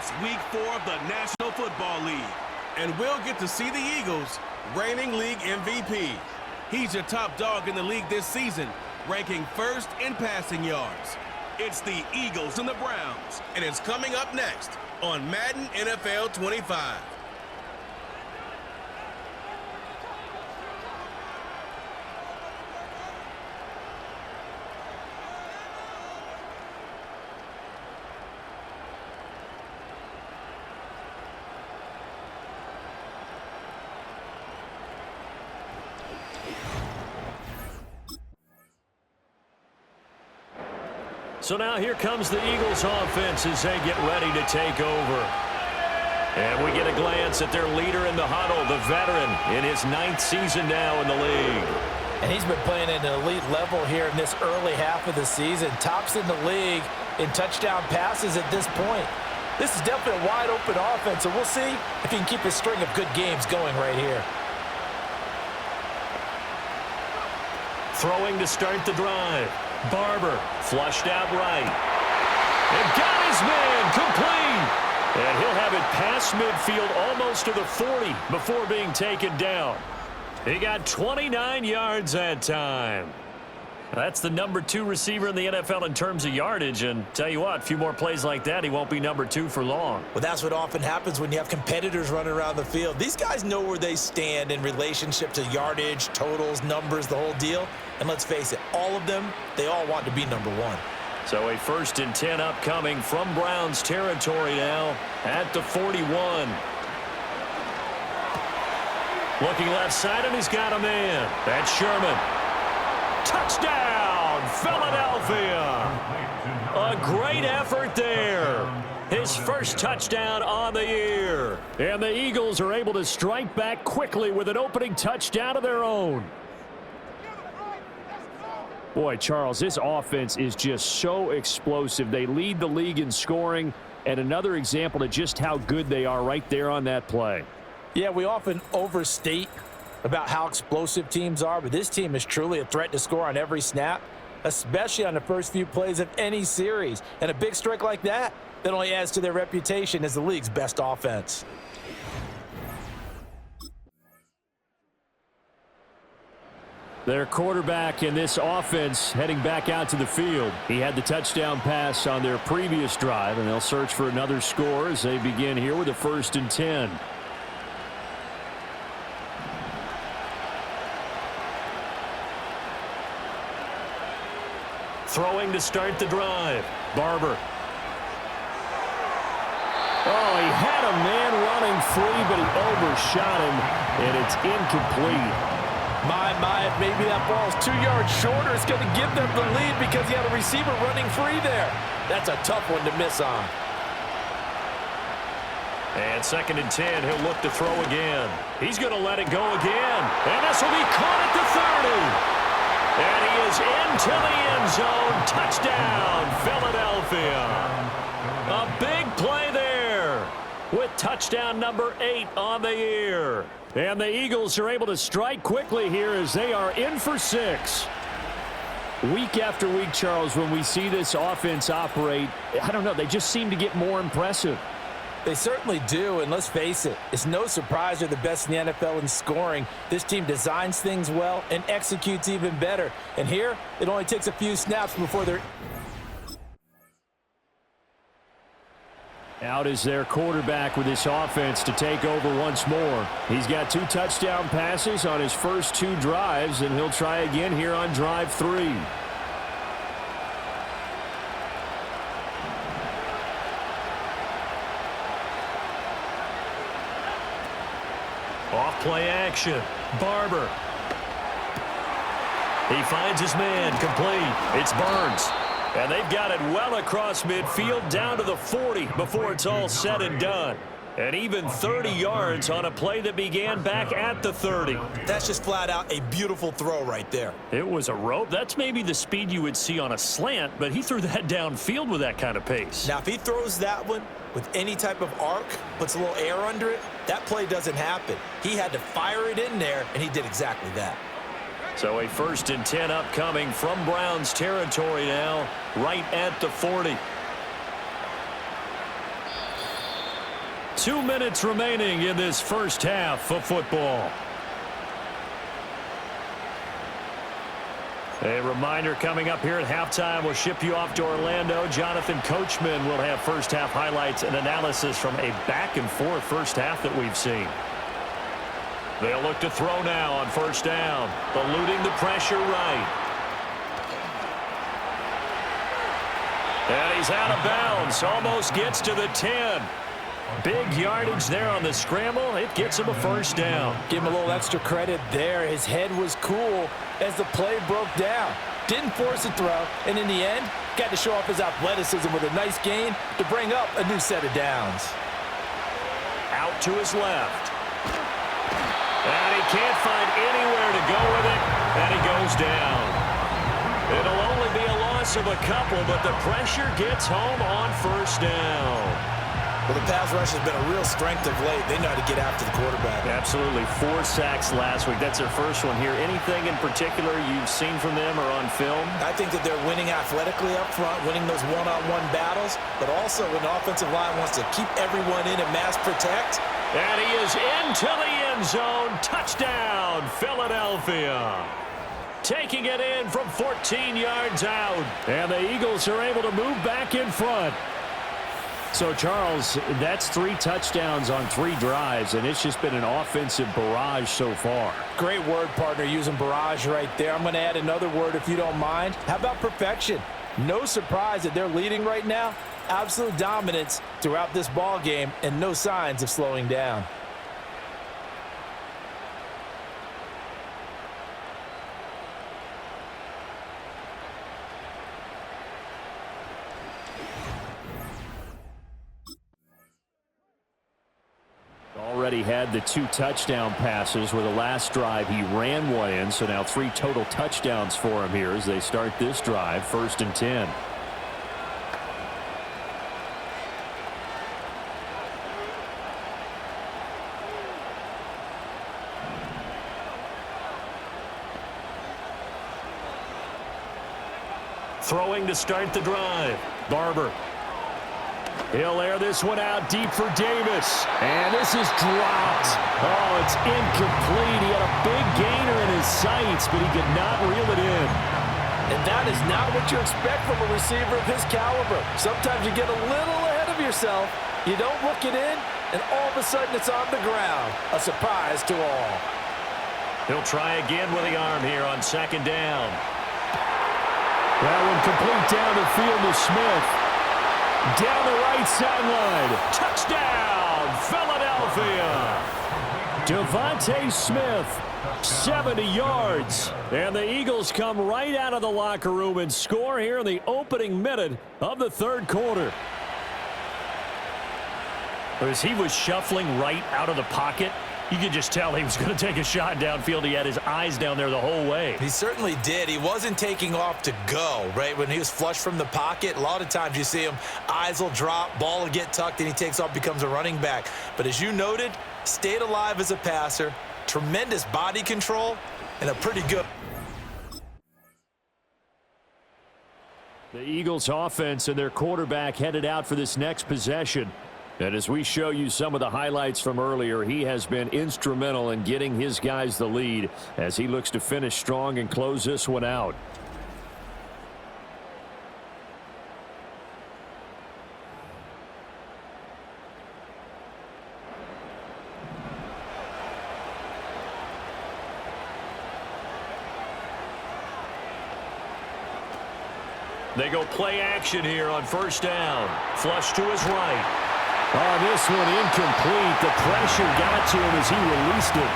It's Week 4 of the National Football League. And we'll get to see the Eagles, reigning league MVP. He's your top dog in the league this season, ranking first in passing yards. It's the Eagles and the Browns. And it's coming up next on Madden NFL 25. So now here comes the Eagles offense as they get ready to take over. And we get a glance at their leader in the huddle, the veteran, in his 9th season now in the league. And he's been playing at an elite level here in this early half of the season. Tops in the league in touchdown passes at this point. This is definitely a wide-open offense, and we'll see if he can keep his string of good games going right here. Throwing to start the drive. Barber flushed out right. And got his man complete. And he'll have it past midfield almost to the 40 before being taken down. He got 29 yards that time. That's the number 2 receiver in the NFL in terms of yardage. And tell you what, a few more plays like that, he won't be number 2 for long. Well, that's what often happens when you have competitors running around the field. These guys know where they stand in relationship to yardage, totals, numbers, the whole deal. And let's face it, all of them, they all want to be number 1. So a 1st and 10 upcoming from Browns territory now at the 41. Looking left side, and he's got a man. That's Sherman. Touchdown, Philadelphia. A great effort there. His first touchdown on the year. And the Eagles are able to strike back quickly with an opening touchdown of their own. Boy, Charles, this offense is just so explosive. They lead the league in scoring, and another example of just how good they are right there on that play. Yeah, we often overstate about how explosive teams are, but this team is truly a threat to score on every snap, especially on the first few plays of any series. And a big strike like that only adds to their reputation as the league's best offense. Their quarterback in this offense heading back out to the field. He had the touchdown pass on their previous drive, and they'll search for another score as they begin here with a 1st and 10. Throwing to start the drive. Barber. Oh, he had a man running free, but he overshot him, and it's incomplete. My, maybe that ball's 2 yards shorter. It's going to give them the lead because he had a receiver running free there. That's a tough one to miss on. And 2nd and 10, he'll look to throw again. He's going to let it go again. And this will be caught at the 30. And he is into the end zone. Touchdown, Philadelphia. A big play there with touchdown number 8 on the year. And the Eagles are able to strike quickly here as they are in for 6. Week after week, Charles, when we see this offense operate, I don't know, they just seem to get more impressive. They certainly do, and let's face it, it's no surprise they're the best in the NFL in scoring. This team designs things well and executes even better. And here, it only takes a few snaps before they're... Out is their quarterback with this offense to take over once more. He's got 2 touchdown passes on his first 2 drives, and he'll try again here on drive 3. Off play action. Barber. He finds his man complete. It's Burns. And they've got it well across midfield down to the 40 before it's all said and done. And even 30 yards on a play that began back at the 30. That's just flat out a beautiful throw right there. It was a rope. That's maybe the speed you would see on a slant, but he threw that downfield with that kind of pace. Now, if he throws that one with any type of arc, puts a little air under it, that play doesn't happen. He had to fire it in there, and he did exactly that. So a 1st and 10 upcoming from Browns territory now, right at the 40. 2 minutes remaining in this first half of football. A reminder coming up here at halftime, we'll ship you off to Orlando. Jonathan Coachman will have first half highlights and analysis from a back-and-forth first half that we've seen. They'll look to throw now on first down, eluding the pressure right. And he's out of bounds, almost gets to the 10. Big yardage there on the scramble. It gets him a first down. Give him a little extra credit there. His head was cool as the play broke down. Didn't force a throw, and in the end, got to show off his athleticism with a nice gain to bring up a new set of downs. Out to his left. And he can't find anywhere to go with it, and he goes down. It'll only be a loss of a couple, but the pressure gets home on first down. Well, the pass rush has been a real strength of late. They know how to get after the quarterback. Absolutely. 4 sacks last week. That's their first one here. Anything in particular you've seen from them or on film? I think that they're winning athletically up front, winning those one-on-one battles, but also when the offensive line wants to keep everyone in and mass protect. And he is into the end zone. Touchdown, Philadelphia. Taking it in from 14 yards out. And the Eagles are able to move back in front. So, Charles, that's 3 touchdowns on 3 drives, and it's just been an offensive barrage so far. Great word, partner, using barrage right there. I'm going to add another word if you don't mind. How about perfection? No surprise that they're leading right now. Absolute dominance throughout this ball game and no signs of slowing down. Already had the 2 touchdown passes where the last drive he ran one in, so now 3 total touchdowns for him here as they start this drive, 1st and 10. Throwing to start the drive. Barber. He'll air this one out deep for Davis. And this is dropped. Oh, it's incomplete. He had a big gainer in his sights, but he could not reel it in. And that is not what you expect from a receiver of his caliber. Sometimes you get a little ahead of yourself. You don't look it in, and all of a sudden it's on the ground. A surprise to all. He'll try again with the arm here on 2nd down. That one complete down the field to Smith. Down the right sideline. Touchdown, Philadelphia. Devontae Smith, 70 yards. And the Eagles come right out of the locker room and score here in the opening minute of the 3rd quarter. As he was shuffling right out of the pocket, you could just tell he was going to take a shot downfield. He had his eyes down there the whole way. He certainly did. He wasn't taking off to go, right? When he was flush from the pocket, a lot of times you see him, eyes will drop, ball will get tucked, and he takes off, becomes a running back. But as you noted, stayed alive as a passer, tremendous body control, and a pretty good. The Eagles offense and their quarterback headed out for this next possession. And as we show you some of the highlights from earlier, he has been instrumental in getting his guys the lead as he looks to finish strong and close this one out. They go play action here on 1st down. Flush to his right. Oh, this one incomplete. The pressure got to him as he released it.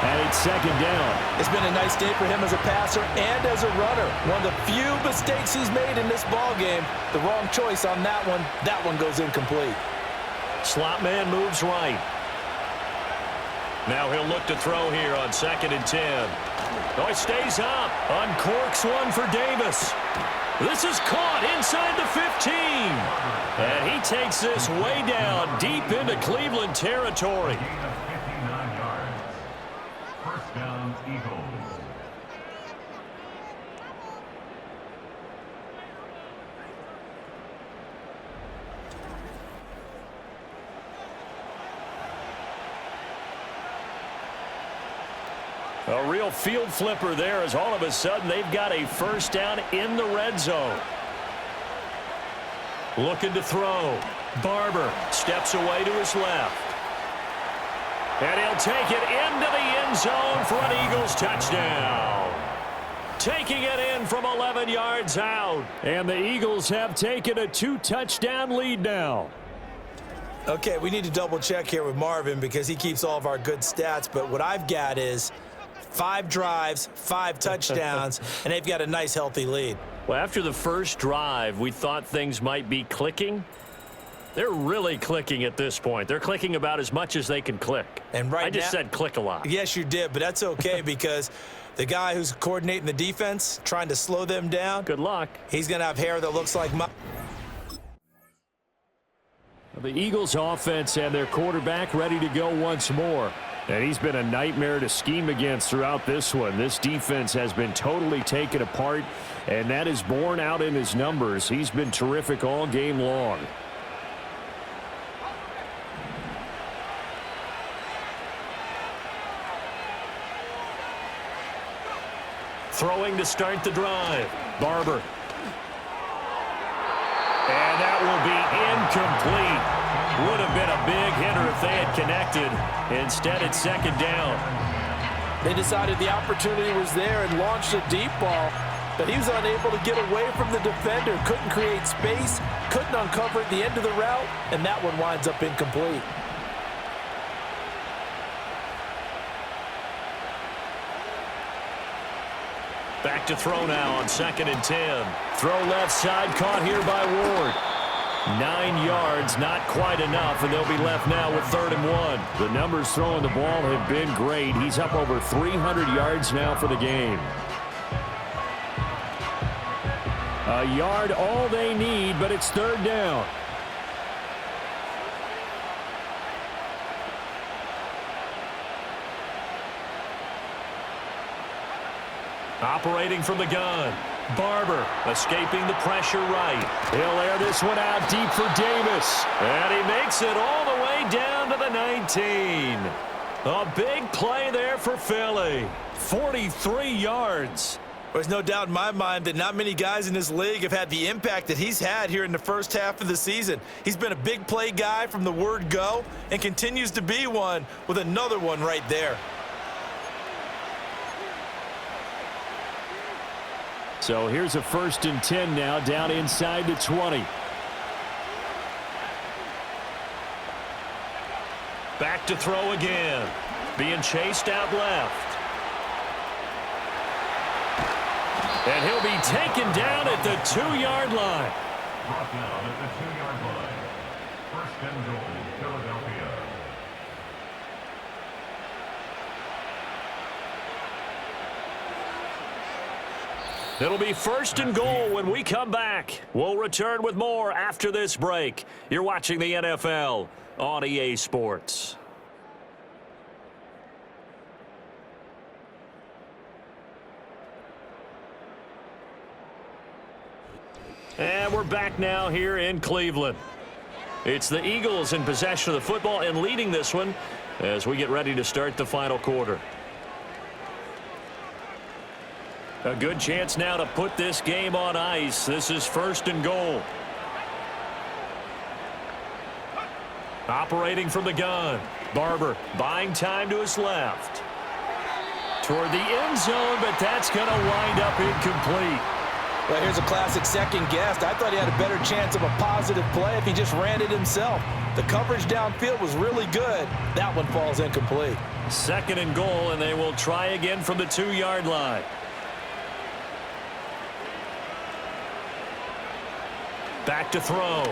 And it's 2nd down. It's been a nice day for him as a passer and as a runner. One of the few mistakes he's made in this ball game. The wrong choice on that one. That one goes incomplete. Slot man moves right. Now he'll look to throw here on 2nd and 10. Oh, he stays up. Uncorks one for Davis. This is caught inside the 15. And he takes this way down deep into Cleveland territory. 59 yards. 1st down, Eagles. A real field flipper there as all of a sudden they've got a first down in the red zone. Looking to throw. Barber steps away to his left. And he'll take it into the end zone for an Eagles touchdown. Taking it in from 11 yards out. And the Eagles have taken a 2-touchdown lead now. Okay, we need to double check here with Marvin because he keeps all of our good stats. But what I've got is 5 drives, 5 touchdowns, and they've got a nice, healthy lead. Well, after the first drive, we thought things might be clicking. They're really clicking at this point. They're clicking about as much as they can click. And right I just said click a lot. Yes, you did, but that's okay because the guy who's coordinating the defense, trying to slow them down. Good luck. He's going to have hair that looks like mine. The Eagles offense and their quarterback ready to go once more. And he's been a nightmare to scheme against throughout this one. This defense has been totally taken apart, and that is borne out in his numbers. He's been terrific all game long. Throwing to start the drive. Barber. And that will be incomplete. Would have been a big hitter if they had connected. Instead, it's second down. They decided the opportunity was there and launched a deep ball, but he was unable to get away from the defender, couldn't create space, couldn't uncover at the end of the route, and that one winds up incomplete. Back to throw now on 2nd and 10. Throw left side, caught here by Ward. 9 yards, not quite enough, and they'll be left now with 3rd and 1. The numbers throwing the ball have been great. He's up over 300 yards now for the game. A yard all they need, but it's 3rd down. Operating from the gun. Barber escaping the pressure right. He'll air this one out deep for Davis. And he makes it all the way down to the 19. A big play there for Philly. 43 yards. There's no doubt in my mind that not many guys in this league have had the impact that he's had here in the first half of the season. He's been a big play guy from the word go and continues to be one with another one right there. So here's a 1st and 10 now down inside the 20. Back to throw again. Being chased out left. And he'll be taken down at the 2-yard line. Brought down at the 2-yard line. 1st and goal, Philadelphia. It'll be 1st and goal when we come back. We'll return with more after this break. You're watching the NFL on EA Sports. And we're back now here in Cleveland. It's the Eagles in possession of the football and leading this one as we get ready to start the final quarter. A good chance now to put this game on ice. This is 1st and goal. Operating from the gun. Barber buying time to his left. Toward the end zone, but that's going to wind up incomplete. Well, here's a classic second guess. I thought he had a better chance of a positive play if he just ran it himself. The coverage downfield was really good. That one falls incomplete. 2nd and goal, and they will try again from the 2-yard line. Back to throw.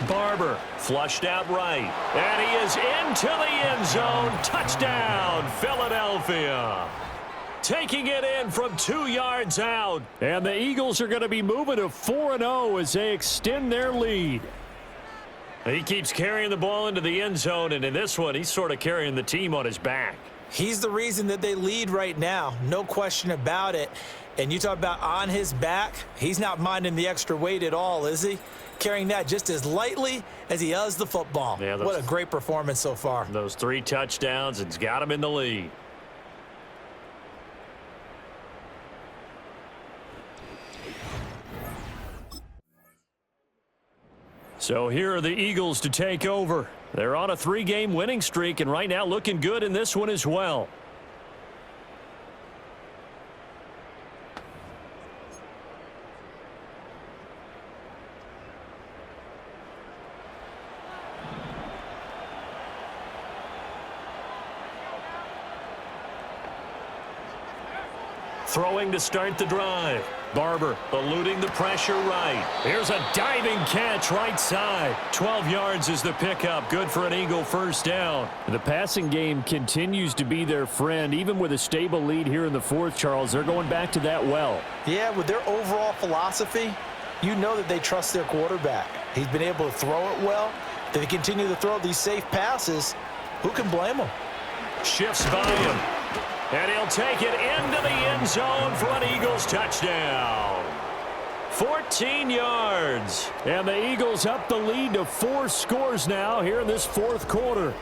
Barber flushed out right. And he is into the end zone. Touchdown, Philadelphia. Taking it in from 2 yards out. And the Eagles are going to be moving to 4-0 as they extend their lead. He keeps carrying the ball into the end zone, and in this one, he's sort of carrying the team on his back. He's the reason that they lead right now. No question about it. And you talk about on his back, he's not minding the extra weight at all, is he? Carrying that just as lightly as he does the football. Yeah, what a great performance so far. Those 3 touchdowns, it's got him in the lead. So here are the Eagles to take over. They're on a 3-game winning streak, and right now looking good in this one as well. Throwing to start the drive. Barber eluding the pressure right. Here's a diving catch right side. 12 yards is the pickup. Good for an Eagle first down. The passing game continues to be their friend. Even with a stable lead here in the fourth, Charles, they're going back to that well. Yeah, with their overall philosophy, you know that they trust their quarterback. He's been able to throw it well. If they continue to throw these safe passes, who can blame them? Shifts by him. And he'll take it into the end zone for an Eagles touchdown. 14 yards. And the Eagles up the lead to 4 scores now here in this fourth quarter.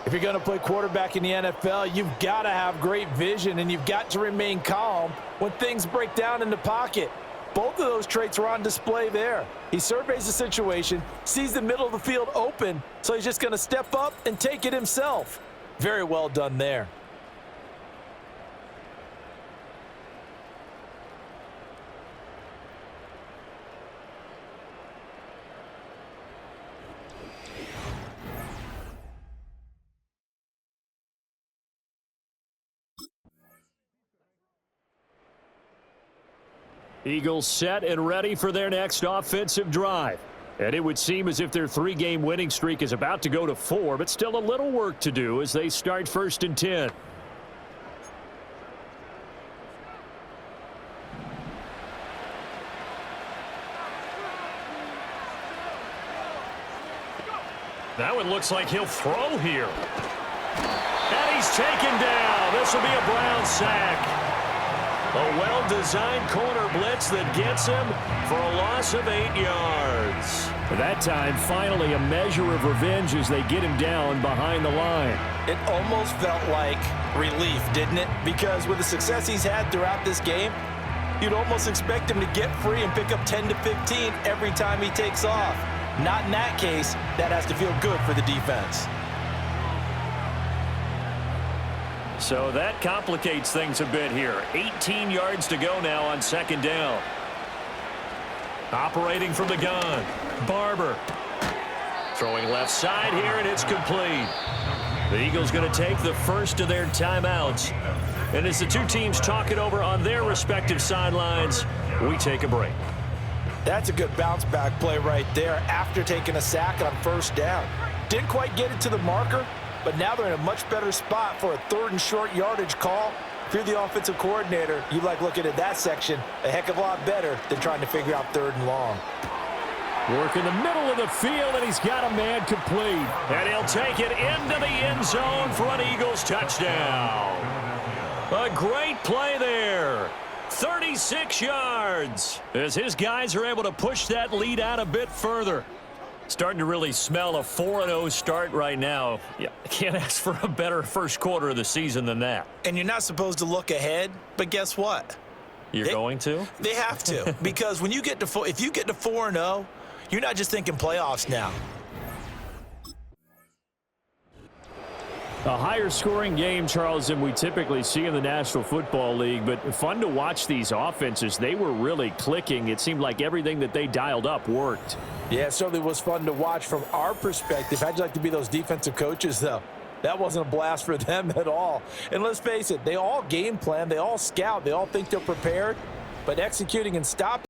If you're going to play quarterback in the NFL, you've got to have great vision, and you've got to remain calm when things break down in the pocket. Both of those traits are on display there. He surveys the situation, sees the middle of the field open, so he's just going to step up and take it himself. Very well done there. Eagles set and ready for their next offensive drive. And it would seem as if their 3-game winning streak is about to go to 4, but still a little work to do as they start 1st and 10. That one looks like he'll throw here. And he's taken down. This will be a Brown sack. A well-designed corner blitz that gets him for a loss of 8 yards. That time, finally, a measure of revenge as they get him down behind the line. It almost felt like relief, didn't it? Because with the success he's had throughout this game, you'd almost expect him to get free and pick up 10 to 15 every time he takes off. Not in that case. That has to feel good for the defense. So that complicates things a bit here. 18 yards to go now on 2nd down. Operating from the gun. Barber. Throwing left side here, and it's complete. The Eagles going to take the first of their timeouts. And as the two teams talk it over on their respective sidelines, we take a break. That's a good bounce-back play right there after taking a sack on 1st down. Didn't quite get it to the marker, but now they're in a much better spot for a 3rd and short yardage call. If you're the offensive coordinator, you like looking at that section a heck of a lot better than trying to figure out 3rd and long. Work in the middle of the field, and he's got a man complete. And he'll take it into the end zone for an Eagles touchdown. A great play there. 36 yards as his guys are able to push that lead out a bit further. Starting to really smell a 4-0 start right now. Yeah, can't ask for a better first quarter of the season than that. And you're not supposed to look ahead, but guess what? You're going to? They have to, because when you get to if you get to 4-0, you're not just thinking playoffs now. A higher scoring game, Charles, than we typically see in the National Football League, but fun to watch these offenses. They were really clicking. It seemed like everything that they dialed up worked. Yeah, it certainly was fun to watch from our perspective. How'd you like to be those defensive coaches, though? That wasn't a blast for them at all. And let's face it, they all game plan, they all scout, they all think they're prepared, but executing and stopping